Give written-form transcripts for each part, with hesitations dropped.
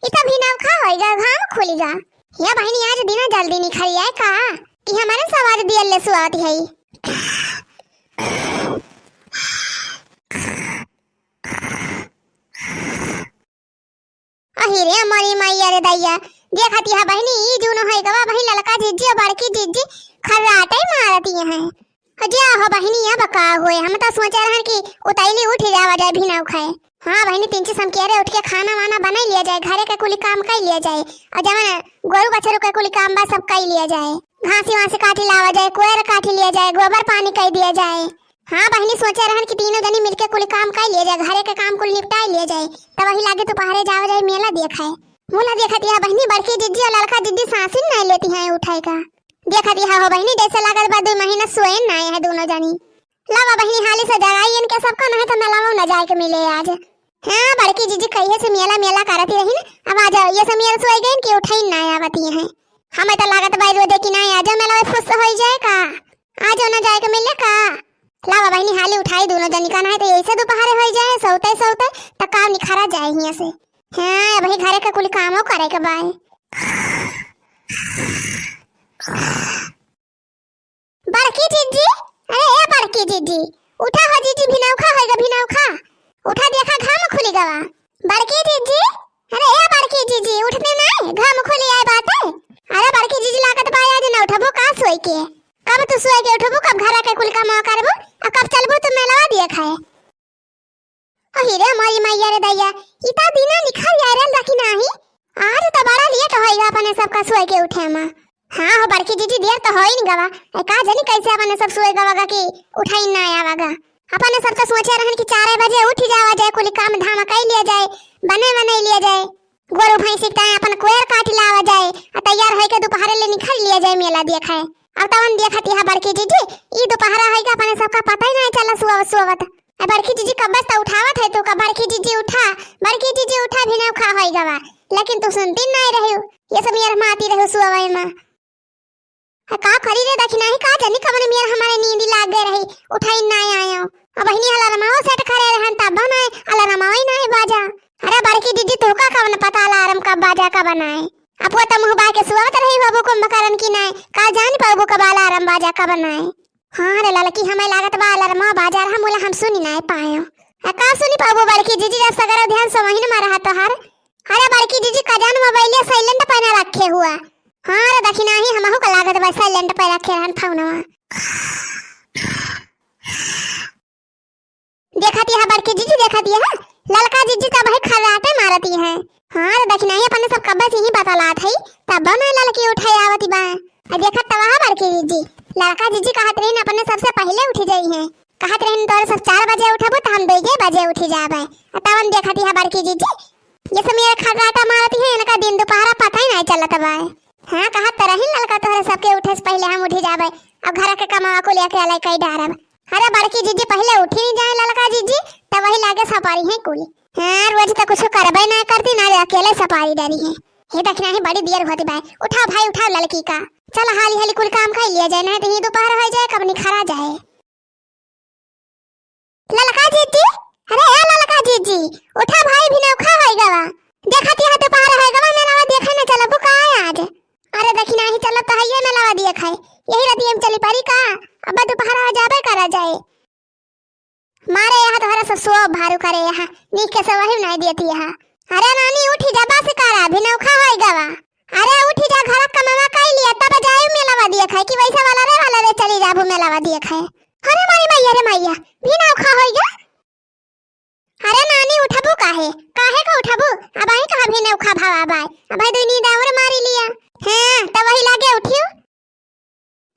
इतना भी ना खा होएगा घाम खोलेगा। या बहनी आज दिना जल्दी निखरी है का कि हमारे सवार दियल ले सुआती है। अहिरे हमारी मैया रे दैया देखती है बहनी ई जुनो है गवा बहनी ललका जीजी और बड़की जीजी खर्राटे मारती हैं। हजिया हो बहनी या बका होए हम तो सोच रहे हैं कि उताइली उठ जावा जाए भी ना खाए। हाँ बहनी तीन चीज समकेरे उठ के खाना वाना बना लिया जाए, घरे का कुली काम कर लिया जाए और जवन गोरु बछरू का कुली काम बा सब कर लिया जाए, घासी वासी काटी लावा जाए, कोयर काटी लिया जाए, गोबर पानी कर दिया जाए। हाँ बहनी सोचे रहन कि तीनों जनी मिलके कुली काम कर लिया जाए, घरे का काम कुल निपटा लिया जाए, तब वही लागे तो पहाड़े जावा जाए मेला देखा है। मोला देखती है बहनी बड़की जिज्जी और लड़का जिज्जी सांसिन नहीं लेती हैं उठाई का। देखती है हो बहनी जैसे लागत बा 2 महीना सोए ना है दोनों जनी। लावा बहनी हाली से जगाई इनके सबका नहीं तो नलावा न जाए के मिले आज। हाँ बड़की जीजी कहिए से मेला मेला करती रही ना, अब आ जाओ ये सब मेल सोई गई कि उठाई ना आवती हैं। हमें तो लागत बाई रो देखी ना आ जाओ मेला में खुश हो जाए का, आ जाओ ना जाए के मिले का। लावा बहनी हाली उठाई दोनों जनी का नहीं तो ऐसे दोपहर हो जाए सोते सोते तो काम निखरा जाए हिया से। हाँ भाई घरे का कुल कामो करे के बाय। बड़की जीजी अरे ए बड़की जीजी उठा हो जीजी भिनौखा होएगा भिनौखा उठा देखा घाम खुली गवा। बड़की जीजी अरे ए बड़की जीजी उठने नहीं घाम खुली आए बात है। अरे बड़की जीजी लागत पाया जे ना उठबो का सोई के, कब तू सोई के उठबो कब घरा के कुल काम करबो और कब चलबो तू मेला दिए खाए। अहिरे हमारी मैया रे दैया इता दिना निखर यारल रखी नाही आज तो बड़ा लेट होएगा अपने सबका सोई के उठे में। हाँ हो बड़की जीजी देर तो होई नहीं गवा का जानी कैसे अपने सब सोए गवागा कि उठाई ना आवागा। अपने सब तो सोचे रहन कि 4 बजे उठ जावा जाए कुल काम धाम कर लिया जाए, बने लिया जाए, गोरु भैंसी का अपन कोयर काट लावा जाए और तैयार होके दोपहर ले निकल लिया जाए मेला देखाए। अब तवन देखती है बड़की जीजी ई दोपहर होएगा अपने सबका पता ही नहीं चला सुवत। बड़की जीजी कब बस उठावत है तो का बड़की जीजी उठा भी ना खा होएगा वा, लेकिन तू सुनती नहीं रही ये सब मेरे माती रहो सुवई में। का करी रे देखी नहीं का जानी कबने मेरे हमारे नींद लाग गए रही उठाई ना आयो। अब बहनी अलार्म सेट करे रहन तब बनाए अलार्म ही नहीं बाजा। अरे बड़की दीदी तो का कवन पता अलार्म कब बाजा कब बनाए। अब वो तो मुंह बा के सुवत रही बाबू को मकरन की नहीं का जान पाबो कब अलार्म बाजा कब बनाए। हां रे लड़की हमें लागत बा अलार्म बाजा हम बोला हम सुनी नहीं पायो का सुनी पाबो बड़की दीदी जब सगर ध्यान समझ में रहा तो हर। अरे बड़की दीदी का जान मोबाइल साइलेंट पे ना रखे हुआ। हाँ रे देखी नहीं हमहु का लागत बा साइलेंट पे रखे रहन फोनवा। देखती है बड़की जीजी देखती है ललका जीजी का भाई खर्राटे मारती है। हाँ रे देखी नहीं अपने सब कब्बे से ही बतलात है तब ना लड़की उठाई आवती बा। देखत तवा बड़की जीजी लड़का जीजी कहत रही अपने सबसे पहले उठ गई है, कहत रही तोर सब 4 बजे उठबो तो हम 2 बजे उठ जाबे। तवन देखती है बड़की जीजी ये सब मेरे खर्राटा मारती है इनका दिन दोपहर पता ही नहीं चलत बा। हाँ कहत रही लड़का तोहरे सबके उठे से पहले हम उठ जाबे अब घर के कमावा को लेके अलग कई डारब। अरे बड़की जीजी पहले उठी नहीं जाए लड़का जीजी तब वही लागे सपारी है कुली। हाँ रोज तो कुछ करबे ना करती ना अकेले सपारी डरी है। ये देखना है बड़ी देर होती भाई उठाओ भाई उठाओ लड़की का चल हाली हाली कुल काम कर लिया जाए नहीं तो ये दोपहर हो जाए कब निखरा जाए। लड़का जीजी अरे ए लड़का जीजी उठा भाई भी नौखा होएगा वा देखती है दोपहर होएगा वा मेला देखे ना चलो बुका आज। अरे देखी नहीं चलो तो है ये मेला दिए खाए यही रती हम चली पारी का अब दोपहर हो जाबे करा जाए। मारे यहाँ तो हरा सब सो भारू करे यहाँ नीक के सब वही नहीं देती है। अरे नानी उठी जा बस करा भी नौखा होएगा वा। अरे उठी जा घर का मामा कह लिया तब जाए मेला दिए खाए कि वैसा वाला रे चली जाबू मेला दिए खाए। अरे मारी मैया रे मैया भी नौखा होएगा। अरे नानी उठबू काहे का उठबू अब आई कहां भी नौखा भावा बाय अब दो नींद और मारी लिया। हां तब वही लागे उठियो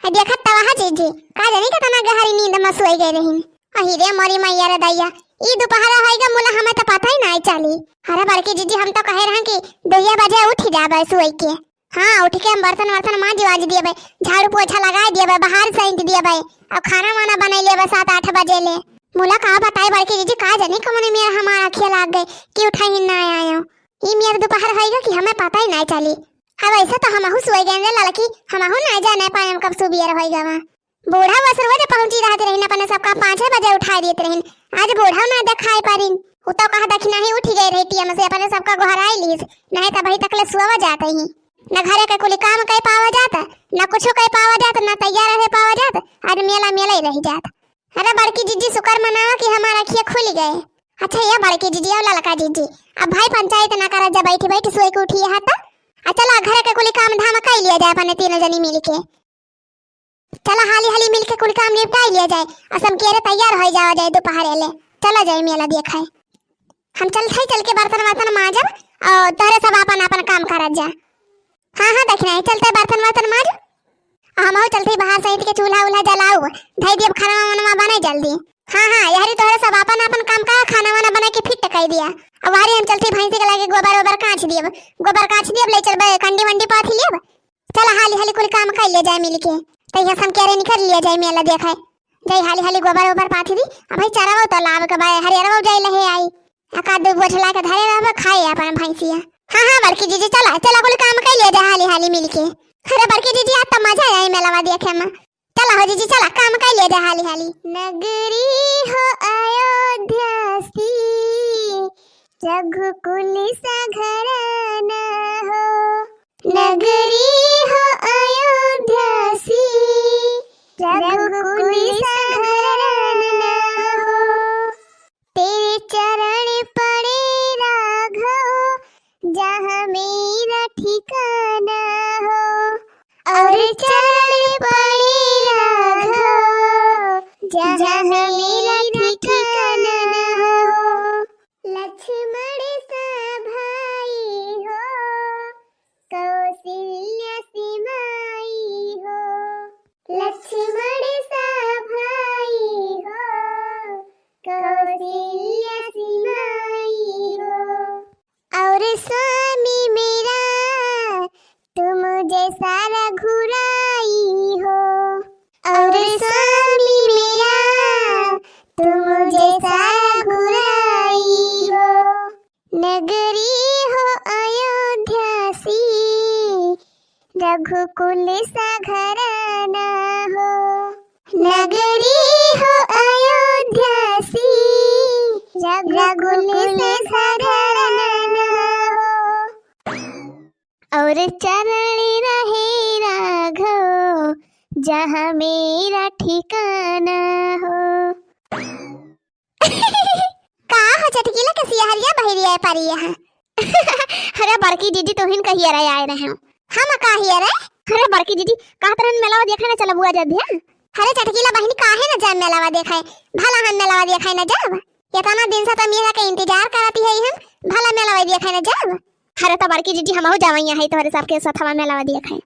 है देखत तवा जीजी का जानी कितना गहरी नींद में सोई गई रही। अहिरे मोरी मैया रे दैया ई दोपहर होएगा मोला हमें तो पता ही नहीं चली। अरे बड़की जीजी हम तो कहे रहन कि 2 बजे उठ जाबे सोई के। हां उठ के हम बर्तन मांज दिए बे झाड़ू पोछा लगा दिए बे बाहर सैंत दिए बे और खाना वाना बना लिए बे 7-8 बजे ले। मोला का बताए बड़की जीजी का जानी कमने मेरा हमारा अखिया लाग गए कि उठा ही ना आयो। ई मेरे दोपहर होएगा कि हमें पता ही नहीं चली। अब ऐसा तो हमहु सोई गए रे लड़की हमहु ना जाने पाए कब सुबियर होएगा वा। बूढ़ा बस रोज पहुंची रहते रहिन अपने सबका 5 बजे उठा देते रहिन आज बूढ़ा ना देखाई पारिन उतो कहा दखिना ही उठी गई रहती है से अपने सबका घर आई लीस नहीं त भाई तकले सुवा जाता ही न घरे के कुली काम कई पावा जाता न कुछ कई पावा जाता न तैयार रहे पावा जाता आज मेला मेला ही रह जाता। अरे बड़की जीजी शुक्र मनावा कि हमारा अखियां खुल गए। अच्छा ये बड़की जीजी और ललका जीजी अब भाई पंचायत ना करा जा बैठी बैठी सोई के उठी है त चला घरे के कुली काम धाम कर लिया जाए अपने तीनों जनी मिल के। चला हाली हाली मिल के कुल काम निपटा लिया जाए असम केरे तैयार हो जावा जाए दोपहर ले चला जाए मेला देखाए। हम चल के बर्तन वर्तन मांजब और तोरे सब अपन अपन काम करत जा। हां देखना है चलते बर्तन वर्तन मांज हम चलते बाहर सहित के चूल्हा उल्हा जलाऊ धई देव खाना वाना बना जल्दी। हां यारी तोरे सब अपन अपन काम का खाना वाना बना के फिट कर दिया। अब वारी हम चलते भैंसी के लागे गोबर कांच दियब ले चल कंडी वंडी पाथ लियब। चल हाली हाली कुल काम कर ले जाए मिल के तैया हम केरे निकल लिया जाए मेला देखाए जाई हाली हाली गोबर पाथ दी। अब भाई चराव तो लाभ के भाई हरियरवा जाई लहे आई एका दो बोझला के धरे रह खाए अपन भैंसिया। हां बड़की जीजी चला कुल काम कर ले जाए हाली हाली मिल के। अरे बड़की जीजी आज तो मजा आई मेलावा देखे में। चला हो जीजी चला काम कर ले जाए हाली हाली। नगरी हो अयोध्या सी रघुकुल सा घराना हो। नगरी हो अयोध्या सी रघुकुल सा घराना हो। तेरे चरण पड़े राघव जहाँ मेरा ठिकाना हो। और चरण पड़े राघव जहाँ मेरा ठिकाना हो। लक्ष्मण सा भाई हो कौशल्या सी माई हो। लक्ष्मण सा भाई हो कौशल्या सी माई हो। और स्वामी मेरा तुम जैसा रघुराई हो। और स्वामी मेरा तुम जैसा रघुराई हो। नगरी हो अयोध्या सी रघुकुल सा घराना हो। नगरी हो अयोध्या सी रघुकुल सा घराना हो। और चरण रहे राघव जहाँ मेरा ठिकाना हो। का हो चटकीला के सियारिया बहिरिया पारी यहाँ। अरे बड़की दीदी तो हिन कहिया रे आए रहे हम काहिया रे। अरे बड़की दीदी का तरह मेलावा देखा ना चला बुआ जदिया। अरे चटकीला बहन काहे ना जाम मेलावा देखाए भला हम मेलावा देखाए ना जब इतना दिन से तो मेरा के इंतजार करती है हम भला मेलावा देखाए ना जब। अरे तो बड़की दीदी हम जावैया है तोहरे सबके साथ मेलावा देखाए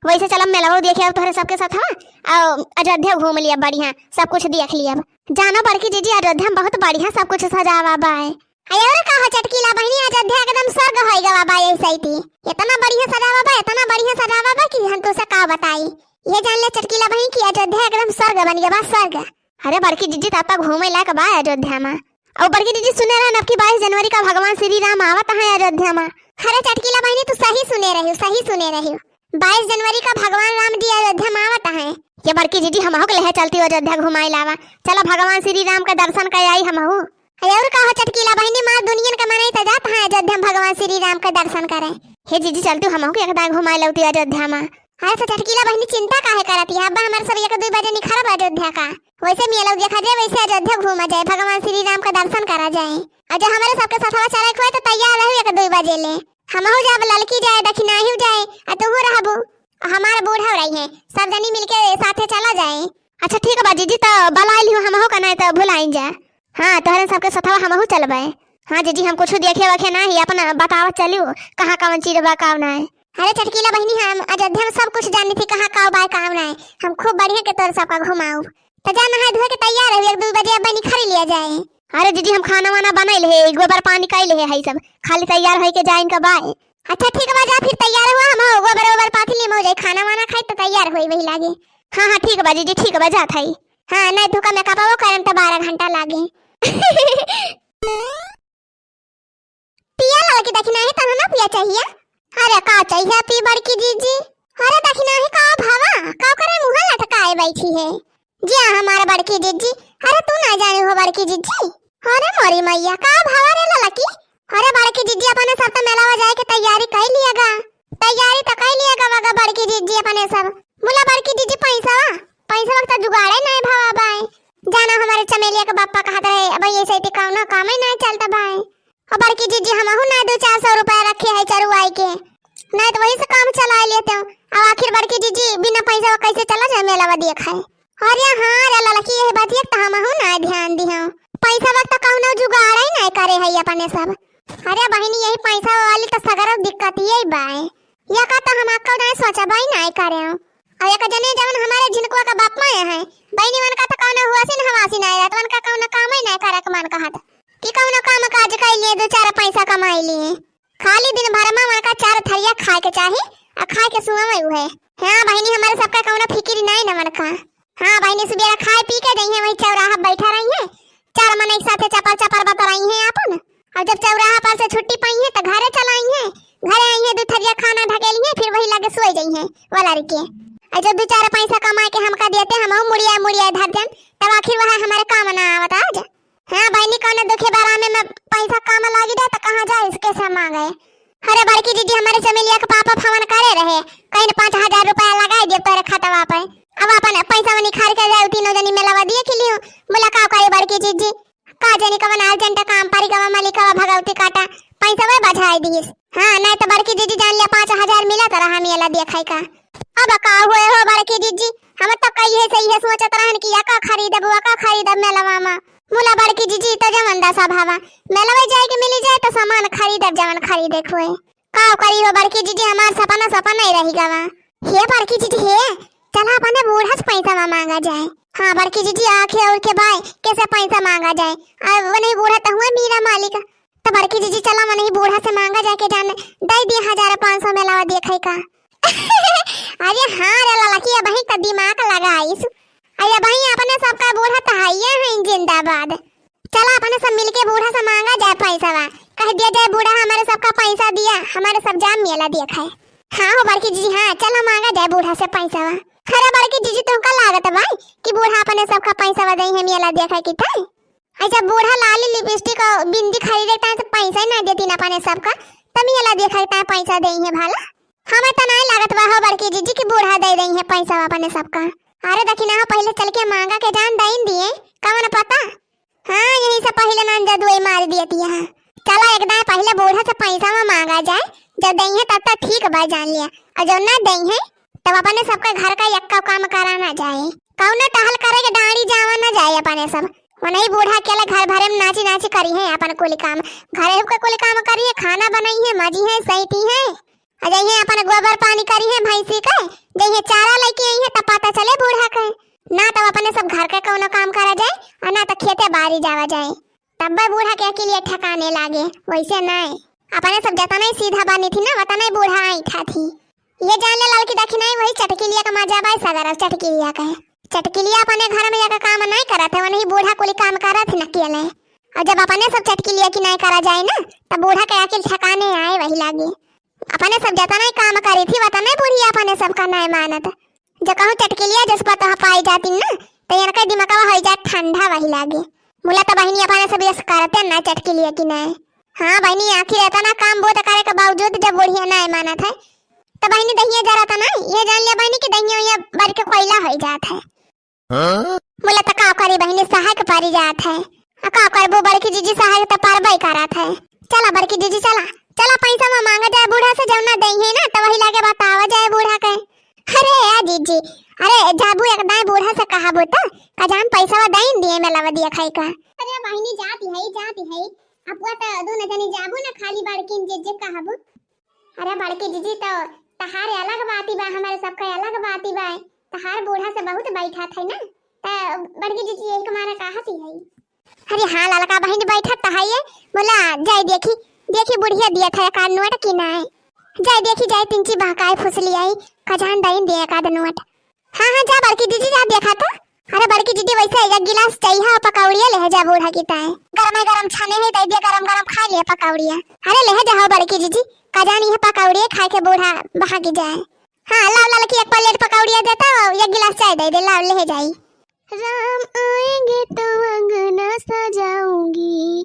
वैसे चल मेलावा देखे तोहरे सबके साथ और अयोध्या घूम लिया बढ़िया सब कुछ देख लिया। जानो बड़की दीदी अयोध्या में बहुत बढ़िया सब कुछ सजावा बा है। अरे कहा चटकीला बहनी अयोध्या एकदम स्वर्ग होएगा बाबा ऐसा ही थी इतना बढ़िया सजावा बा कि हम तो से का बताई। ये जान ले चटकीला बहनी कि अयोध्या एकदम स्वर्ग बन गया बा स्वर्ग। अरे बड़की दीदी तब तक घूमे लायक बा अयोध्या में। और बड़की दीदी सुने रहा अब की 22 जनवरी का भगवान श्री राम आवत है अयोध्या में। अरे चटकीला बहनी तू सही सुने रही 22 जनवरी का भगवान राम जी अयोध्या में आवत है। ये बड़की दीदी हमहु के ले चलती अयोध्या घुमाई लावा चलो भगवान श्री राम का दर्शन कर आई हमहु। और का हो चटकीला बहनी मार दुनिया का मनाई त जात है अयोध्या में भगवान श्री राम का दर्शन करे। हे दीदी चलती हमहु के एकदा घुमाई लौती अयोध्या में। अरे तो चटकीला बहनी चिंता काहे करती है अब्बा हमारे सब 1-2 बजे निखरब अयोध्या का वैसे मेला देखा जाए वैसे अयोध्या घूमा जाए भगवान श्री राम का दर्शन करा जाए। और जो हमारे सबके साथ चले खोए तो तैयार रहो 1-2 बजे ले हमहु जाब ललकी जाए दक्षिणाही जाए और तू रहबू हमारा बूढ़ा रही है सब जनी मिलके साथे चला जाए। अच्छा ठीक बा दीदी तो बलाई लियो हमहु का नहीं तो भुलाई जा। हां तोहरे सबके साथ हमहु चलबे। हां दीदी हम कुछ देखे वखे नहीं अपना बताव चलियो कहां कौन चीज बा काव नहीं। अरे चटकीला बहनी हम अयोध्या में सब कुछ जानती थी कहां काव बा काव नहीं हम खूब बढ़िया के तोर सबका घुमाऊ तो जा नहा धोए के तैयार है 1-2 बजे अब निखर लिया जाए। अरे दीदी हम खाना वाना बनाई ले गोबर पानी काई ले है सब खाली तैयार होई के जाइन का बाय। अच्छा ठीक बा जा फिर तैयार हुआ हम गोबर पाथी ले मो जाए खाना वाना खाई तो तैयार होई वही लागे। हां ठीक बा दीदी ठीक बा जा थाई। हां नहीं धोका में कपाओ करन तो 12 घंटा लागे। पिया लगे दक्षिणा है तना ना पिया चाहिए। अरे का चाहिए पी बड़की दीदी। अरे दक्षिणा है का भावा का करे मुंह लटकाए बैठी है जी हमारा बड़की दीदी। अरे तू ना जाने हो बड़की दीदी। अरे मोरी मैया का भावा रे ललकी। अरे बड़की जीजी अपने सब तो मेलावा जाए के तैयारी कर लियागा। तैयारी तो कर लियागा मगर बड़की जीजी अपने सब। बोला बड़की जीजी पैसा वक्त जुगाड़े नहीं भावा बाय। जाना हमारे चमेलिया के बापा कहता है अब ये सही टिकाउना काम ही नहीं चलता भाई। और बड़की जीजी हमहु ना 200-400 रुपया रखे है चरुआई के, नहीं तो वही से काम चला लेते हो। अब आखिर बड़की जीजी बिना पैसा कैसे चला जाए मेलावा देखा है। अरे हाँ रे लड़की यही बात है तो हमहु ना ध्यान दियो। पैसा वक्त कहूना जुगाड़ ही नहीं करे है अपने सब। अरे बहनी यही पैसा वाली तो सगर दिक्कत यही बाय। या का तो हम आपका नहीं सोचा भाई नहीं करे हो। और एक जने जवन हमारे झिनकुआ का बाप माया है बहनी मन का तो कहना हुआ सिन हवासी नहीं रहत मन का कहना काम ही नहीं करे के मन कहत कि कहना काम काज कर लिए 2-4 पैसा कमाई लिए। खाली दिन भर में मन का 4 थरिया खाए के चाहिए और खाए के सुआ में है। हां बहनी हमारे सबका कहना फिक्र नहीं न मन का। हां बहनी सुबह खाए पी के जइए वही चौराहा बैठा रही है 4 मन एक साथे चपर बता रही है अपन। और जब चौराहा पर से छुट्टी पाई है तो घरे चलाई है। घरे आई है 2 थरिया खाना ढकेली है फिर वही लगे सोई गई है वाला रिके। और जब 2-4 पैसा कमा के हमका देते हम मुड़िया धर देन तब आखिर वह हमारे काम ना आवत आज। हां बहनी कौन दुखे बारा में पैसा काम लागी दे तो कहां जाए इसके से मांगे। अरे बड़की दीदी हमारे चमेलिया के पापा फोन करे रहे कहीं 5000 रुपया लगा दे तेरे खाता पे। अब अपन पैसा में निखार के जाए तीनों जनी में लगा दिए के लिए बोला का करे बड़की दीदी का जनी कवन अर्जेंट काम पारी का मालिका भगवती काटा पैसा वे बचाई दिस। हां नहीं तो बड़की दीदी जान लिया 5000 मिला तो रहा मेला देखाई का। अब का हुए हो बड़की दीदी हम तो कही है सही है सोचत रहन कि या का खरीदब मेलावा में। मुला बड़की दीदी तो जमन दसा भावा मेलावा जाए के मिल जाए तो सामान खरीदब जवन खरीदे खोए का करी हो बड़की दीदी हमार सपना नहीं रही गवा। हे बड़की दीदी हे चला अपने बूढ़ा से पैसा मांगा जाए। हाँ बड़की दीदी आंखें और के भाई कैसे पैसा मांगा जाए। अब वो नहीं बूढ़ा तो हुआ मीरा मालिक तो बड़की दीदी चला मन ही बूढ़ा से मांगा जाके जाने दे दिए 1500 मेलावा देखे का। अरे हाँ रे लड़की अब ही का दिमाग लगाईस। अरे भाई अपने सबका बूढ़ा तो हैया है जिंदाबाद। चला अपने सब मिलके बूढ़ा से मांगा जाए पैसा वा कह दिया जाए बूढ़ा हमारे सबका पैसा दिया हमारे सब जाम मेला देखा है। हाँ हो बड़की दीदी हाँ चला मांगा जाए बूढ़ा से पैसा वा। अरे बड़की दीदी तुमका लागत भाई कि बूढ़ा अपने सबका पैसा वा दई है मेला देखा कि था। अच्छा बूढ़ा लाली लिपस्टिक और बिंदी खरीदता है तो पैसा ही नहीं देती ना अपने सबका तब मेला देखा है पैसा दई है भाला। हमें तो नहीं लागत बा हो बड़की दीदी की बूढ़ा दे रही है पैसा अपने सबका। अरे दखिना पहले चल के मांगा के जान दईन दिए कवन पता। हां यही से पहले ना जदुई मार दिए हां चला एकदम पहले बूढ़ा से पैसा में मांगा जाए जब दई है तब तक ठीक बा जान लिया और जब ना दई है तब अपने सबका घर का यक्का काम कराना जाए कौन टहल करे के डांडी जावा ना जाए अपने सब वही बूढ़ा अकेले घर भरे में नाची करी है अपन कुल काम घरे के कुल काम करी है खाना बनाई है मजी है सही है अजय है अपन गोबर पानी करी है भैंसी का जइए चारा लेके आई है तब पता चले बूढ़ा के ना तब अपने सब घर का कोनो काम करा जाए और ना तो खेते बारी जावा जाए तब बूढ़ा के अकेले ठकाने लागे वैसे नहीं अपने सब जता नहीं सीधा बानी थी ना वता नहीं बूढ़ा आई था थी। ये जानने लाल की देखी नहीं वही चटकिलिया का मजा बाई सगर चटकिलिया का चटकिलिया अपने घर में जाकर काम नहीं करा था वही बूढ़ा कुली काम करा थे नकेले और जब अपने सब चटकिलिया की नहीं करा जाए ना तब बूढ़ा के अकेले ठकाने आए वही लागे। अपने सब जता नहीं काम करी थी वता नहीं बूढ़ी अपने सबका नहीं मानत जो कहूं चटकिलिया जिस पर तो पाई जाती ना तो इनका दिमाग हो जाए ठंडा वही लागे। मुला तो बहनी अपने सब ये करते ना चटकिलिया की नहीं। हाँ बहनी आखिर रहता ना काम बहुत करे के बावजूद जब बुढ़िया नहीं मानत है तो बहनी दहिया जरा था ना ये जान लिया बहनी की दहिया ये बर के कोयला हो जात है। मुला तो का करी बहनी सहायक पारी जात है का कर वो बड़की जीजी सहायक तो पारबाई करात है। चला बड़की जीजी चला पैसा में मांगा जाए बूढ़ा से जब ना दई है ना तो वही लागे बतावा जाए बूढ़ा के। अरे यार जीजी अरे जाबू एक दाई बूढ़ा से कहा बोता का जान पैसा वा दईन दिए में लवा दिया खाई का। अरे बहनी जाती है अपवा तो दोनों जनी जाबू ना खाली बड़की जीजी कहबू। अरे बड़की जीजी तो तहार अलग बाती बा हमारे सबका अलग बाती बा तहार बूढ़ा से बहुत बैठा थे ना तो बड़की जीजी एक मारा कहती है। अरे हाँ ललका बहनी बैठा तहाइए बोला जाए देखी बुढ़िया दिया था एक नोट की ना जाए देखी जाए तिंची बहकाए फुसली आई खजान दईन दिया का नोट। हाँ जा बड़की दीदी जा देखा था। अरे बड़की दीदी वैसे एक गिलास चाहिए पकौड़िया ले जा बूढ़ा की ताए गरम छाने है दे दिया गरम खा लिया पकौड़िया। अरे ले जा बड़की दीदी खजान ये पकौड़िया खा के बूढ़ा बहा की जाए। हाँ लाव की एक प्लेट पकौड़िया देता एक गिलास चाय दे लाव ले जाई। राम आएंगे तो अंगना सजाऊंगी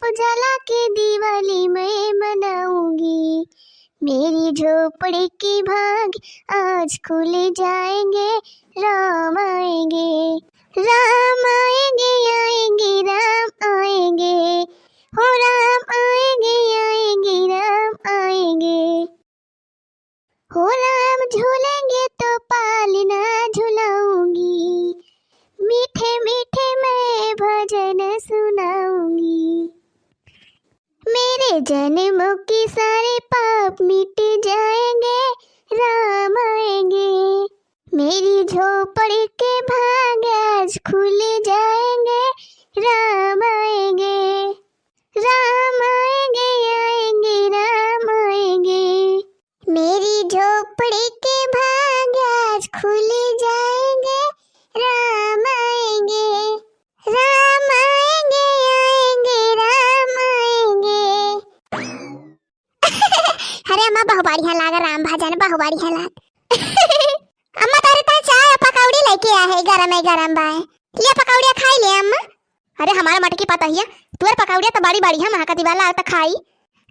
दीप जला के दिवाली मैं मनाऊंगी। मेरी झोपड़ी की भाग आज खुल जाएंगे। राम आएंगे, राम आएंगे, आएंगे राम आएंगे, हो राम आएंगे, आएंगे राम आएंगे, हो राम झूलेंगे तो पालना झुलाऊंगी। मीठे मीठे मैं भजन सुनाऊंगी। मेरे जन्मों की सारे पाप मिट जाएंगे। राम आएंगे, मेरी झोपड़ी के भाग आज खुल जाएंगे। राम आएंगे, राम आएंगे, आएंगे राम आएंगे, मेरी झोपड़ी के भाग आज खुल जाएंगे। राम आएंगे, राम आएंगे, आएंगे राम आएंगे। अरे अम्मा बहु बढ़िया लागा राम भजन, बहु बढ़िया लाग। अम्मा तारे ता चाय पकौड़ी लेके आ है, गरम है गरम बाय। ये पकौड़िया खाई ले अम्मा। अरे हमारा मटकी पता ही है, तुअर पकौड़िया तो बड़ी बढ़िया महकती वाला तो खाई।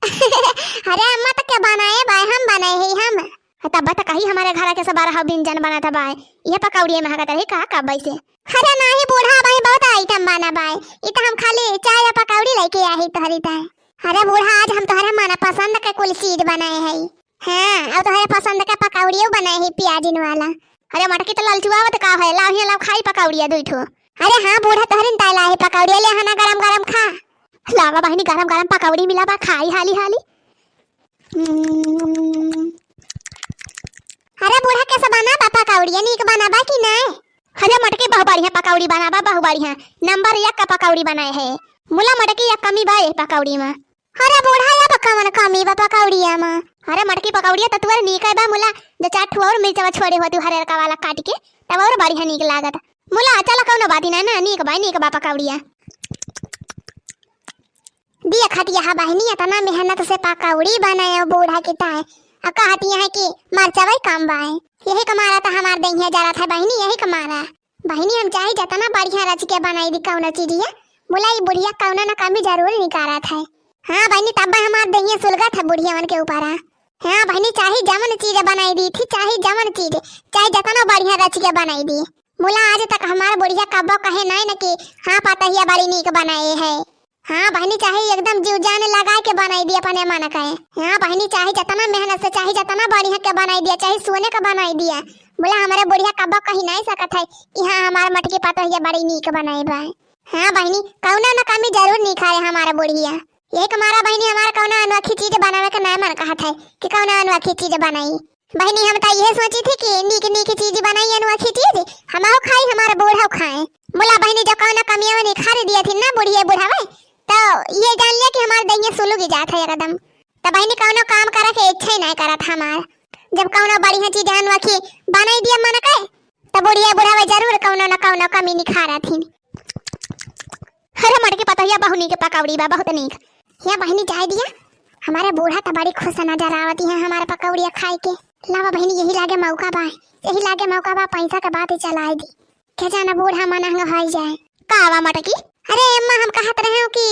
अरे अम्मा तो क्या बनाए बाय, हम बनाए है हम। तब तो कही हमारे घर के सब 12 व्यंजन बना था बाय, ये पकौड़िया महकत रही का कब से। अरे नहीं बूढ़ा भाई बहुत आइटम बना बाय, ये तो हम खाली चाय या पकौड़ी लेके आए तोहरी ता। अरे बूढ़ा आज हम तोहरे माना पसंद का कुल चीज बनाए है। हां और तोहरे पसंद का पकौड़ियो बनाए है प्याजिन वाला। अरे मटकी तो ललचुआवत का है, लाहिया लाव खाई पकौड़िया दुइठो। अरे हां बूढ़ा तोहरे ताला है पकौड़िया ले हना गरम गरम खा। लावा बहिनी गरम गरम पकौड़ी मिला बा खाई हाली हाली। अरे बूढ़ा कैसा बना बा पकौड़िया, नीक बना बा कि नहीं? अरे मटकी बहु बढ़िया पकौड़ी बना बा, बहु बढ़िया नंबर 1 का पकौड़ी बनाए है। मुला मटकी या कमी बा ए पकौड़ी में। अरे बूढ़ा या पकावन कमी बा पकौड़िया में। अरे मटकी पकौड़िया तो तुअर नीक है बा मुला, जो 4 ठो और मिर्चवा छोड़े हो तू हरे का वाला काट के तब और बढ़िया नीक लागत। मुला चल कौनो बात ना ना, नीक बा पकौड़िया। दिया खटिया हा बहनी इतना मेहनत से पकौड़ी बनाए बूढ़ा की ताए अब कहती है कि मरचावा कम बाए। यही कमारा था हमार दहिया जा रहा था बहनी, यही कमारा बहनी। हम चाहे जितना बढ़िया रच के बनाई दी कौन चीजिया, बोला ये बुढ़िया कौन ना कमी जरूर निकाला था। हाँ बहनी तब हमार दहिया सुलगा था बुढ़िया मन के ऊपर। हाँ बहनी चाहे जमन चीज बनाई दी थी, चाहे जमन चीज चाहे जितना बढ़िया रच के बनाई दी। बोला आज तक हमार बुढ़िया कब्बो कहे नहीं न कि हाँ पता ही बड़ी नीक बनाए है। हाँ बहनी चाहे एकदम जीव जान लगा के बनाई दिया अपने मन कहे। हाँ बहनी चाहे जितना मेहनत से चाहे जितना बढ़िया के बनाई दिया, चाहे सोने का बनाई दिया। बोला हमारे बुढ़िया कब्बो कही नहीं सकत है कि हाँ हमारे मटकी पता ही बड़ी नीक बनाई बा। हाँ बहनी कौना न कमी जरूर नहीं खाए हमारा बुढ़िया। यही कमारा बहनी हमारा कौना अनोखी चीज बनावे का नहीं मन कहा था कि कौना अनोखी चीज बनाई। बहनी हम तो ये सोची थी कि नीक नीक चीज बनाई अनोखी चीज हम खाई हमारा बूढ़ा खाए। बोला बहनी जो कौना कमियां नहीं खा दिया थी ना बुढ़िया बुढ़ावे तो ये जान लिया कि हमारे दहिया सुलग जात है एकदम। तो बहनी कौनो काम करा के इच्छा ही नहीं करा था हमार। जब कौनो बढ़िया चीज अनोखी बनाई दिया मन के तो बुढ़िया बुढ़ावे जरूर कौनो न कौनो कमी निखा रहा थी। अरे मटकी पता है बहुनी के पकौड़ी बा बहुत नीक। या बहनी चाह दिया हमारे बूढ़ा तो बड़ी खुश नजर आवती है हमारे पकौड़िया खाई के। लावा बहनी यही लागे मौका बा, यही लागे मौका बा पैसा के बात ही चलाई दी क्या जाना बूढ़ा मना हो जाए। कावा मटकी अरे अम्मा हम कहत रहे हो कि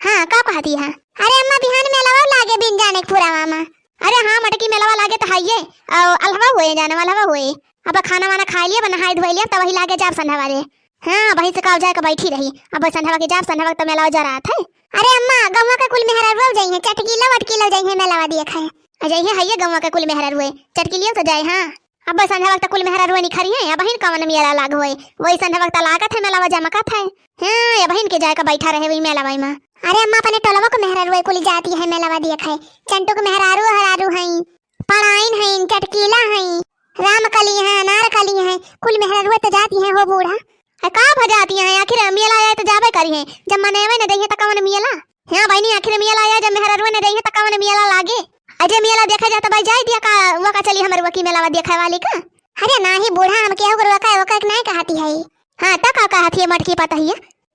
हाँ का कहती है? अरे अम्मा बिहान में लवा लागे बिन जाने पूरा मामा। अरे हाँ मटकी में लवा लागे तो हाइए और अलवा हुए जाने वाला हुए। अब खाना वाना खा लिया नहाई धोई लिया तब वही लागे जाब संध्या वाले। हाँ वही से काव जाके बैठी रही अब संध्या के जाब संध्या तो मेला जा रहा था। अरे अम्मा गौवा का कुल मेहरा रो जाइए चटकीला वटकीला जाइए मेलावा दिए खाए अजय हाइए गौवा का कुल मेहरा रुए चटकीलियो तो जाए। हाँ अब संध्या वक्त कुल मेहरा रुए निखरी है अब कवन मेला लाग हुए वही संध्या वक्त लागत है मेलावा जमकत है। हाँ बहन के जाए का बैठा रहे वही मेलावा में। अरे अम्मा अपने टोलवा को मेहरा रुए कुल जाती है मेलावा दिए खाए चंटू को मेहरारू हरारू है पड़ाइन है चटकीला है राम कली है अनार कली है कुल मेहरा रुए तो जाती है हो बूढ़ा का भजाती है। आखिर मेला आया तो जाबे करी है जब मनेवे न दहिए त कवन मेला। हाँ बहनी आखिर मेला आया जब मेहरा रुए न दहिए त कवन मेला लागे। अजय मेला देखा जाता भाई जाई दिया का वका चली हमर वकी मेलावा देखा वाली का। अरे नाही बूढ़ा हम केहू को वका वका नहीं कहती है। हां त का कहती है मटकी पता ही।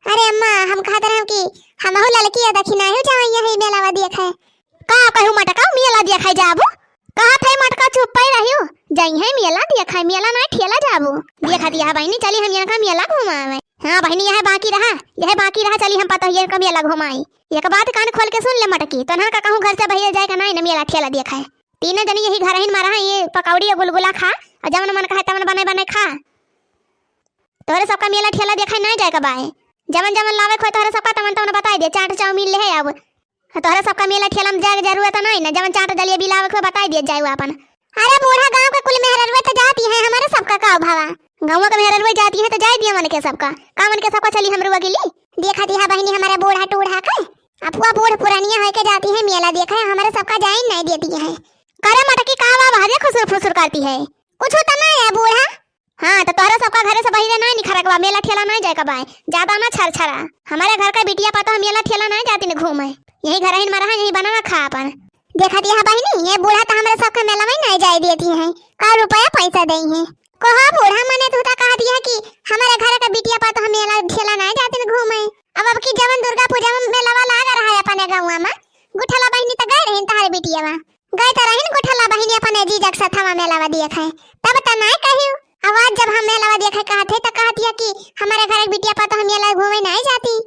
अरे अम्मा हम कहत रहे कि हमहु लड़की देखी नहीं जाई यही मेलावा देखे का कहू मटका मेला देखे जाबो कहत है मटका चुप ही रहियो जाई है मेला देखे मेला ना ठेला जाबो देखा दिया बहनी चली हम यहाँ का मेला घुमावे। हाँ बहनी यह बाकी रहा चली हम पता ये कम मेला घुमाई। एक बात कान खोल के सुन ले मटकी, तो ना का कहूं घर से भैया जाए का नहीं न मेला ठेला देखा है। तीनों जनी यही घर ही मारा है, ये पकौड़ी और गुलगुला खा और जवन मन कहे तवन बने बने खा। तोरे सबका मेला ठेला देखा नहीं जाए का बाए, जवन जवन लावे खोए तोरे सबका तवन तवन बता दे। चाट चाउमीन ले है अब तोरे सबका मेला ठेला में जाए जरूरत नहीं ना, जवन चाट जलेबी लावे खोए बता दिए जाए अपन। अरे बूढ़ा गांव के कुल मेहरवे तो जाती है, हमारे सबका का भावा गांव के मेहरवे जाती है तो जाए दिया मन के सबका का मन के सबका चली हमरुआ गिली देखा दी है बहनी हमारे बूढ़ा टूढ़ा के अपुआ बूढ़ पुरानिया है के जाती है मेला देखा है, हमारे सबका जाए नहीं देती है। करे मटकी का भाजे खुसुर फुसुर करती है, कुछ तो नहीं है बूढ़ा। हाँ तो तोहरा सबका घरे से बहिरे नहीं निखरकवा, मेला ठेला नहीं जाए कबाए ज्यादा ना छरछरा। हमारे घर का बिटिया पता मेला ठेला नहीं जाती न घूमे, यही घर ही मरा है यही बना खा अपन। देखा दी है बहनी ये बूढ़ा तो हमारे सबका मेला में नहीं जाए देती है, का रुपया पैसा दई है कहा बूढ़ा मने तू तो कह दिया कि हमारे घर का बिटिया पता मेला ठेला नहीं जाती न घूमे। अब की जवन दुर्गा पूजा में मेला वाला आ रहा है अपने गाँव में, गुठला बहनी तो गए रही तारे बिटिया गए तो रही गुठला बहनी अपने जीजक साथ मेलावा देखे तब तो नहीं कही आवाज जब हम मेलावा देखे कहते तो कहती है कि हमारे घर बिटिया पता हम मेला घूमे नहीं जाती।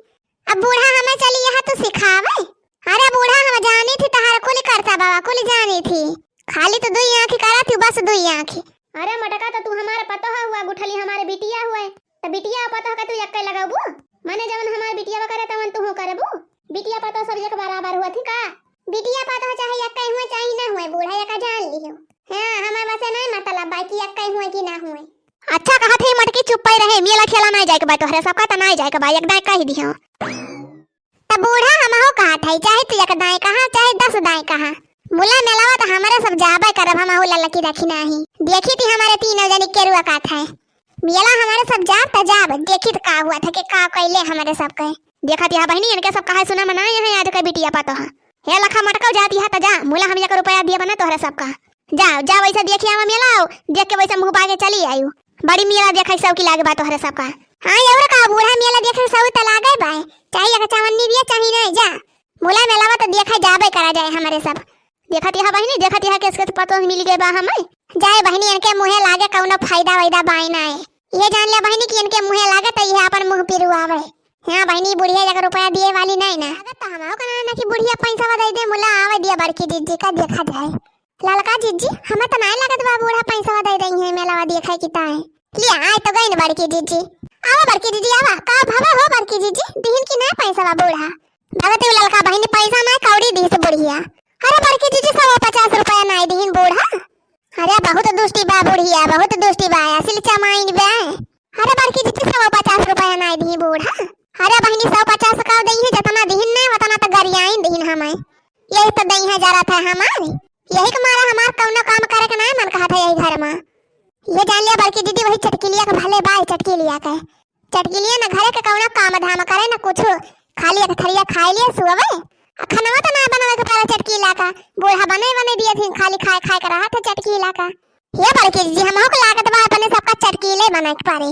अब बूढ़ा हमें चली यहाँ तो सिखावे। अरे बूढ़ा हम जानी थी तहार कुल करता बाबा कुल जानी थी, खाली तो दुई आंखें करा थी बस दुई आंखें। अरे मटका तो तू हमारे पता हुआ गुठली हमारे बिटिया हुए तो बिटिया पता होगा तू यक्के लगाबू माने जवन हमारे बिटिया करे तवन तू करबू। बिटिया पता सब एक बराबर हुआ थी का, बिटिया पता चाहे यक्के हुए चाहे ना हुए बूढ़ा यक्का जान लियो। हां हमारे बस नहीं मतलब बाकी यक्के हुए कि ना हुए। अच्छा कहा थे मटकी चुप ही रहे, मेला खेला नहीं जाए के बात तोहरे सबका तो नहीं जाए के बा एक दाई कह दियो। तब बूढ़ा हम हो कहा था चाहे तू एक दाई कहा चाहे 10 दाई कहा मुला मेलावा तो हमारे सब जाबे करब हम हो ललकी रखी नहीं देखी थी हमारे तीनों जनी केरुआ का था मेला हमारे सब जाब त जाब देखी तो का हुआ था कि का कैले हमारे सब के देखा थी बहनी इनके सब कहा सुना मना है आज का बिटिया पतो है हे लखा मटका जाती है तो जा मुला हम 1 रुपया दिए बना तोहरे सबका जाओ जा वैसे देखिए हम मेला देख के वैसे मुंह पाके चली आयु बड़ी मेला देखे सब की लागे बा तोहरे सबका। हां एवरे का बूढ़ा मेला देखे सब त लागे बा चाहे एक चावन्नी दिए चाहे नहीं जा मुला मेलावा तो देखा जाबे करा जाए हमारे सब। देखती है बहनी देखती है किसके पतो मिल गए बा हमें जाए बहनी इनके मुंह लागे कौनो फायदा वैदा बाई ना है ये जान ले बहनी कि इनके मुंह लागे तो ये अपन मुंह पिरुआवे। हां बहनी बुढ़िया 1 रुपया दिए वाली नहीं ना तो हमो कना ना कि बुढ़िया पैसा दे दे मुला आवे दिया बड़की जीजी का देखा जाए ललका जीजी हमें तो नहीं लगत बा बूढ़ा पैसा दे दई है मेलावा देखे की ताए ले आए तो गई न बड़की जीजी आवा बड़की जीजी आवा का भावा हो बड़की जीजी दिन की ना पैसा बा बूढ़ा भगत ललका बहनी पैसा ना कौड़ी दी से बुढ़िया। अरे बड़की जीजी 150 रुपया नहीं दीन बूढ़ा। अरे बहुत दुष्टी बा बुढ़िया बहुत दुष्टी बा असली चमाइन बा। अरे बड़की जीजी 150 रुपया नहीं दी बूढ़ा। अरे बहनी 150 का दई है जितना दीन नहीं उतना तो गरियाइन दीन हमें यही तो दई है जरा था हमारी यही के मारा हमार कौनो काम करे के नहीं मन कहा था यही घर में ये जान लिया बड़की दीदी वही चटकी लिया के भले बाई चटकी लिया ना घरे के कौनो काम धाम करे ना कुछ खाली एक थरिया खाई लिया सुवे खाना तो ना बनावे के पारा चटकी इलाका बूढ़ा बने दिए थे खाली खाए कर रहा था चटकी इलाका। ये बड़की दीदी हम को लागत बा अपने सबका चटकी ले बना के पारे।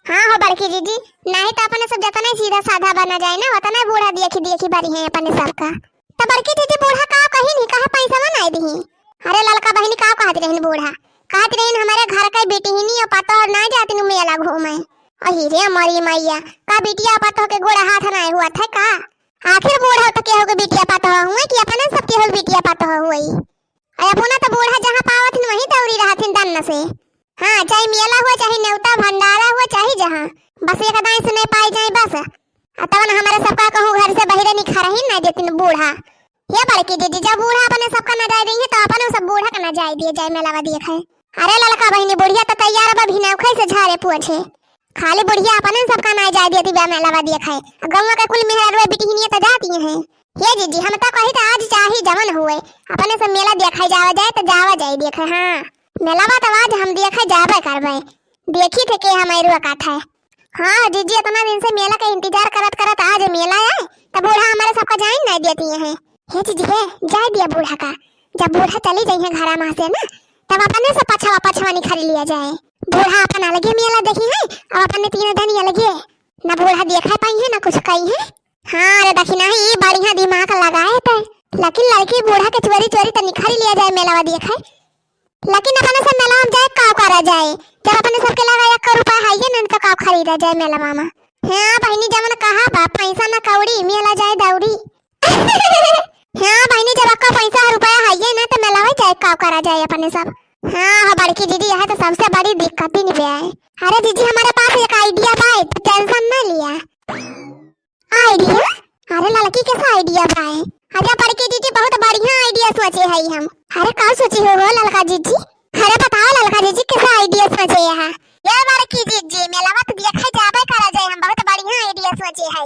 हां हो बड़की दीदी नहीं तो अपने सब जतना सीधा साधा बना जाए ना उतना बूढ़ा देखी बारी है अपने सबका। तो बड़की दीदी बूढ़ा का कहीं नहीं कहा पैसा ना दी। अरे ललका बहनी का कहत रही बूढ़ा कहत रही हमारे घर का बेटी ही नहीं पता और ना जाती नु मेला घूमे अही रे मरी मैया का बिटिया पता के गोड़ा हाथ ना हुआ था का आखिर बूढ़ा तो के होगे बिटिया पता हुआ कि अपने सब के हो बिटिया पता हुई अरे अपना तो बूढ़ा जहां पावत वहीं दौड़ी रहा थी दन्न से। हां चाहे मेला हुआ चाहे नेवता भंडारा हुआ चाहे जहां बस एक दाई सुने पाई जाए बस तवन हमारे सबका कहूं घर से बहिरे निखा रही ना देती बूढ़ा। ये बड़की दीदी जब बूढ़ा अपने सबका न जाए देंगे तो अपने सब बूढ़ा का न जाए दिए जाए मेलावा देखे। अरे ललका बहनी बुढ़िया तो तैयार बा भिनाव खाई से झारे पूछे खाली बुढ़िया अपने सबका ना जाए देती बा मेलावा देखे गांव के कुल मेहरवे बिटिहनिया तो जाती हैं। हे जीजी हम तो कही तो आज चाहे जवन हुए अपने सब मेला देखा जाए तो जावा जाए देखे। हां मेलावा तो आज हम देखे जाबे करबे देखी थे के हमारे का था। हां जीजी इतना दिन से मेला का इंतजार करत आज मेला है तो बूढ़ा हमारे सबका जाए नहीं देती है। हे जीजी है जाए दिया बूढ़ा का जब बूढ़ा चली जाए घर में से ना तब अपने से पछवा निखारी लिया जाए। बूढ़ा अपन अलगे मेला देखी है और अपने 3 धनी अलगे ना बूढ़ा देखा पाई है ना कुछ कही है। हां अरे देखी नहीं बढ़िया दिमाग लगाए थे लेकिन लड़की बूढ़ा के चोरी तो निखारी लिया जाए मेलावा देखे लेकिन अपने से मेला में जाए का करा जाए जब अपने सबके लगा 1 रुपया है ना तो का खरीदा जाए मेला मामा हाँ बहनी जमन कहा बा पैसा ना कौड़ी मेला जाए दौड़ी। हाँ बहनी जब आपका पैसा रुपया है ना तो मेला जाए का करा जाए अपने सब। हाँ बड़की दीदी यह तो सबसे बड़ी दिक्कत ही नहीं है। अरे दीदी हमारे पास एक आइडिया भाई तो टेंशन ना लिया। आइडिया? अरे लड़की कैसा आइडिया भाई? अरे बड़की दीदी बहुत बढ़िया आइडिया सोचे है हम। अरे का सोची हो लड़का दीदी? अरे बताओ लड़का दीदी कैसा आइडिया सोचे है? ये बड़की दीदी मेला मत देखा जाबे करा जाए हम बहुत बढ़िया आइडिया सोचे है।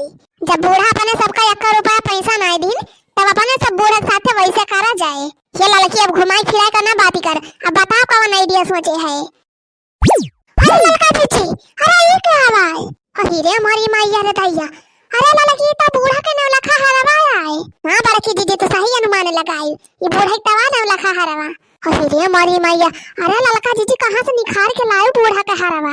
जब बूढ़ा अपने सबका 1 रुपया पैसा नहीं दिन तब अपने सब बूढ़ा साथे वैसे करा जाए। ये लड़की अब घुमाई फिराई करना बात कर। अब बताओ कौन आइडिया सोचे है? अरे लड़का दीदी अरे ये क्या आवाज? अरे रे हमारी मैया रे दैया। अरे लड़की तो बूढ़ा के 9 लाख हरवाया है। हां बड़की दीदी तो सही अनुमान लगाई ये बूढ़ा तवा 9 लाख हरवा। अरे रे हमारी मैया। अरे लड़का दीदी कहां से निखार के लाए बूढ़ा का हरवा?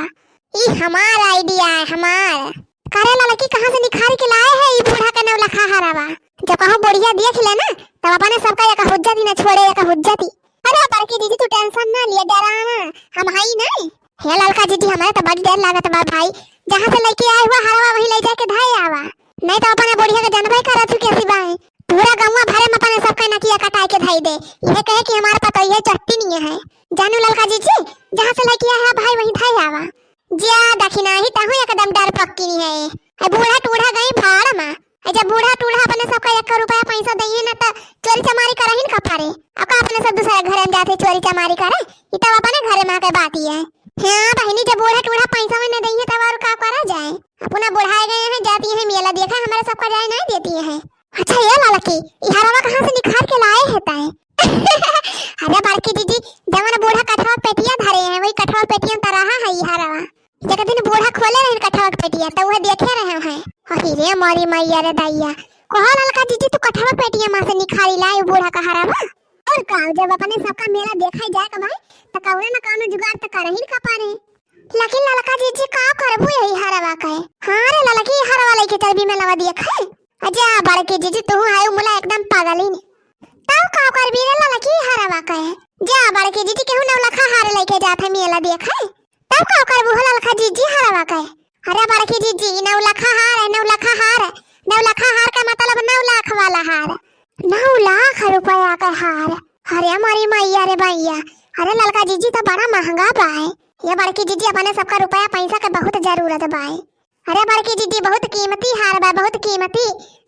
ई हमारा आइडिया है हमार। करे लड़की कहां से निखार के लाए है ये बूढ़ा का 9 लाख हरवा? जब कहो बढ़िया देख ले ना तब अपने सबका एक हुज्जत ही ना छोड़े एक हुज्जत ही। अरे बड़की दीदी तू टेंशन ना लिए डराना हम है ही नहीं। हे लड़का दीदी हमारे तो बड़ी डर लागत बा भाई। जहां से लेके आए हुआ हरवा वहीं ले जाके धाए आवा नहीं तो अपने बढ़िया के जानबे करा तू कैसी बाय पूरा गांव भरे में अपने सबका नकिया कटाई के धाई दे। ये कहे कि हमारे पास तो ये चट्टी नहीं है जानू लड़का दीदी जहां से लेके आया भाई वहीं धाए आवा। जा दखिना ही ताहू एकदम डर पक्की नहीं है। ए बूढ़ा टूढ़ा गई भाड़ में जब बूढ़ा टूढ़ा अपने सबका 1 रुपया पैसा दइए ना तो चोरी चमारी करही न खपारे। अब का अपने सब दूसरे घर में जाते चोरी चमारी करे ई तब अपने घर में के बात ही है। हां बहनी जब बूढ़ा टूढ़ा पैसा में न दइए तब और का करा जाए? अपना बुढ़ाए गए हैं जाती है मेला देखा हमारे सबका जाए नहीं देती है। अच्छा ये लड़की ई हरवा कहां से निखार के लाए है ताए? अरे बड़की दीदी जवन बूढ़ा कठवा पेटिया धरे हैं वही कठवा पेटिया त रहा है ई हरवा। जब दिन बूढ़ा खोले रहे कठवा पेटिया तो वह देखे रहे हैं। अरे रे मोरी मैया रे दैया कहो लड़का दीदी तू कठवा पेटिया मां से निखारी लाए बूढ़ा का हरवा। और का जब अपने सबका मेला देखा जाए का भाई त कौनो न कौनो जुगाड़ त करही न कपारे। लेकिन लड़का दीदी का करबो यही हरवा का? हां रे लड़की हरवा लेके चल भी मेला देखे। अजा बड़की दीदी तू है मुला एकदम पागल ही तब का कर भी रे लड़की हरवा का? जा बड़की दीदी केहू 9 लाख हार लेके जात है मेला देखे तब का करबो लड़का दीदी हरवा का? अरे बड़की दीदी 9 लाख हार है 9 लाख हार 9 लाख हार का मतलब 9 लाख वाला हार 9 लाख रुपया का हार। अरे हमारी मैया रे भैया। अरे लड़का दीदी तो बड़ा महंगा बा है। ये बड़की दीदी अपने सबका रुपया पैसा का बहुत जरूरत बा। अरे बड़की दीदी बहुत कीमती हार बा बहुत कीमती।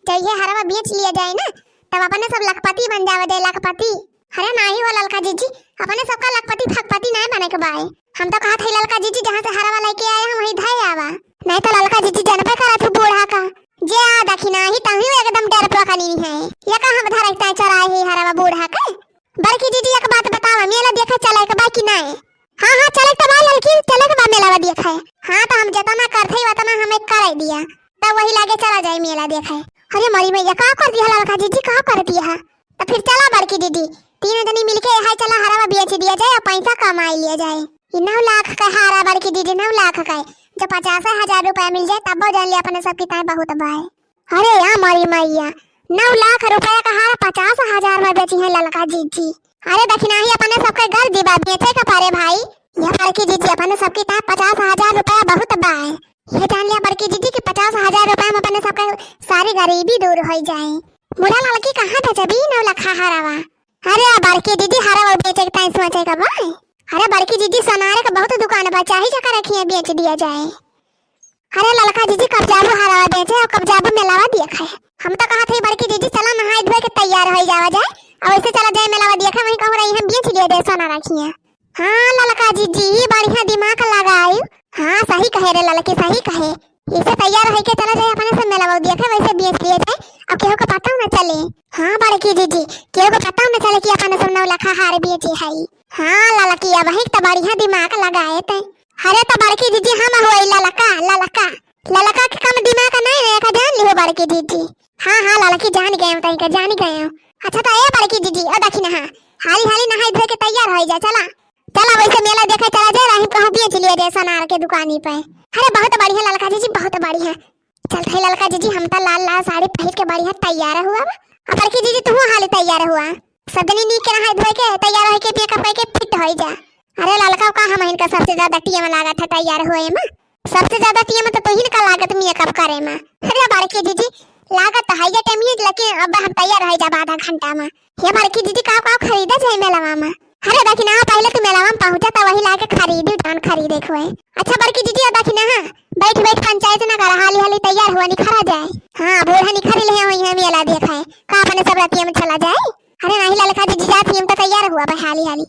चाहिए हरवा बेच लिया जाए ना तब अपने सब लखपति बन जावे जाए लखपति। अरे नहीं हो लड़का दीदी अपने सबका लखपति फकपति नहीं बने के बाय। हम तो कहत है लड़का दीदी जहां से हरवा लेके आए हम वहीं धाए आवा नहीं तो लड़का दीदी जानबे करा तू बूढ़ा का। जे दखिना ही ताही एकदम डर पकनी है। ये कहां धरता चराए है हरवा बूढ़ा का? बड़की दीदी एक बात बतावा मेला देखे चले के बाकी नहीं? हां हां चले तो बा लड़की चले के बा मेला देखे। हां तो हम जतना करथे उतना हमें कराई दिया तब वही लागे चला जाए मेला देखे। अरे मरी मैया का कर दिया लड़का दीदी का कर दिया? तो फिर चला बड़की दीदी तीनों जनी मिलके हाय चला हरवा बेच दिया जाए और पैसा कमा लिया जाए। 9 लाख का हारा बड़की दीदी 9 लाख का जब 50,000 रुपया मिल जाए तब जान लिया अपने सब कितना बहुत बाय। अरे यार मरी मैया 9 लाख रुपया का हारा 50,000 में बेची है लड़का दीदी। अरे दखिना ही अपने सबके घर दीवा बेचे का पारे भाई। ये बड़की दीदी अपने सबके 50,000 रुपया बहुत बाय। ये जान लिया बड़की दीदी कि 50,000 रुपया में अपने सबका सारी गरीबी दूर हो जाए। बुढ़ा लड़की कहां बेचबी 9 लाख हरवा? अरे बड़की दीदी हरवा बेचे के टाइम सोचे का भाई। अरे बड़की दीदी सोनारे का बहुत दुकान बा चाही जका रखी है बेच दिया जाए। अरे लड़का दीदी कब जाबो हरवा बेचे और कब जाबो मेलावा देखे। हम तो कहत है बड़की दीदी चला नहाई धोए के तैयार हो जावा जाए और ऐसे चला जाए मेलावा देखे वहीं कहू रही हम बेच लिए दे सोना रखी है। हां लड़का दीदी बढ़िया दिमाग लगाई। हां सही कहे रे लड़की सही कहे। इसे तैयार होके चला जाए अपने से मेलावा देखे वैसे बेच लिए जाए अब केहू को पता न चले। हां बड़की दीदी केहू को पता न चले कि अपने सब 9 लाख हार बेचे है। हां लड़की अब वहीं तो बढ़िया दिमाग लगाए थे। अरे तो बड़की दीदी हम होई ललका के कम दिमाग नहीं रे का जान लियो बड़की दीदी। हां हां लड़की जान गए तई का जान गए। अच्छा तो ए बड़की दीदी ओ दखिना हां हाली हाली नहाई धोए के तैयार हो जा चला चला वैसे मेला देखे चला जाए रही कहूं बेच लिए दे सोनार के दुकानी पे। अरे बहुत बढ़िया लड़का दीदी बहुत बढ़िया। चल थे लड़का दीदी हम तो लाल लाल साड़ी पहन के बढ़िया तैयार हुआ अब बड़की दीदी तू हाली तैयार हुआ सदनी नी के नहाई धोए के तैयार होके मेकअप करके फिट हो जा। अरे लड़का का हम इनका सबसे ज्यादा टीम लगा था तैयार होए में सबसे ज्यादा टीम तो तोहिन का लागत मेकअप करे में। अरे बड़की दीदी लागत है ये टाइम लेकिन अब हम तैयार रह जा आधा घंटा में। ये बड़की दीदी का खरीदा जाए मेला में। अरे देखी ना पहले तो मेला में पहुंचा था वही लाके खरीदी टान खरीदे को है। अच्छा बड़की दीदी देखी ना हां बैठ बैठ पंचायत ना कर हाली हाली तैयार हुआ निखरा जाए। हां बूढ़ा निखरी ले वही मेला देखा है का अपने सब रातिया में चला जाए। अरे नहीं ललका जी जाती हम तो तैयार हुआ भाई हाली हाली।